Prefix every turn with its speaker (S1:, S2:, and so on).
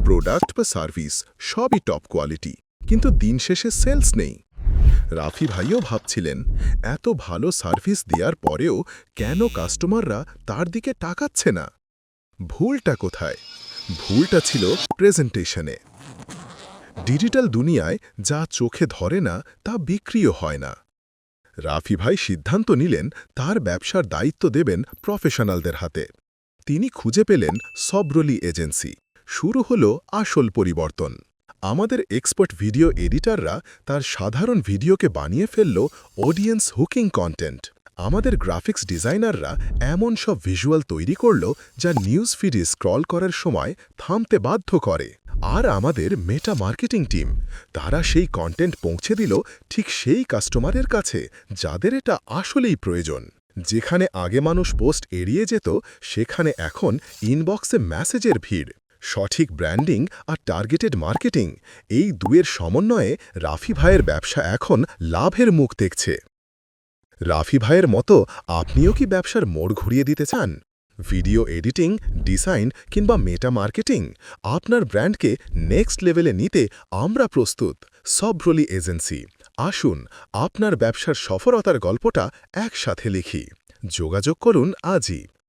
S1: Product বা service সবই top quality, কিন্তু দিন শেষে সেলস নেই। রাফি ভাইও ভাবছিলেন, এত ভালো সার্ভিস দেওয়ার পরেও কেন কাস্টমাররা তার দিকে তাকাচ্ছে না। ভুলটা কোথায়? ভুলটা ছিল প্রেজেন্টেশনে। ডিজিটাল দুনিয়ায় যা চোখে ধরে না তা বিক্রিও হয় না। রাফি ভাই সিদ্ধান্ত নিলেন তার ব্যবসার দায়িত্ব দেবেন প্রফেশনালদের হাতে। তিনি খুঁজে পেলেন সবরলি এজেন্সি। শুরু হলো আসল পরিবর্তন। আমাদের এক্সপার্ট ভিডিও এডিটররা তার সাধারণ ভিডিওকে বানিয়ে ফেলল অডিয়েন্স হুকিং কন্টেন্ট। আমাদের গ্রাফিক্স ডিজাইনাররা এমন সব ভিজুয়াল তৈরি করল যা নিউজ ফিডে স্ক্রল করার সময় থামতে বাধ্য করে। আর আমাদের মেটা মার্কেটিং টিম, তারা সেই কন্টেন্ট পৌঁছে দিল ঠিক সেই কাস্টমারের কাছে যাদের এটা আসলেই প্রয়োজন। যেখানে আগে মানুষ পোস্ট এড়িয়ে যেত, সেখানে এখন ইনবক্সে মেসেজের ভিড়। সঠিক ব্র্যান্ডিং আর টার্গেটেড মার্কেটিং, এই দুয়ের সমন্বয়ে রাফি ভাইয়ের ব্যবসা এখন লাভের মুখ দেখছে। রাফি ভাইয়ের মতো আপনিও কি ব্যবসার মোড় ঘুরিয়ে দিতে চান? ভিডিও এডিটিং, ডিজাইন কিংবা মেটা মার্কেটিং, আপনার ব্র্যান্ডকে নেক্সট লেভেলে নিতে আমরা প্রস্তুত। সবরলি এজেন্সি, আসুন আপনার ব্যবসার সফলতার গল্পটা একসাথে লিখি। যোগাযোগ করুন আজই।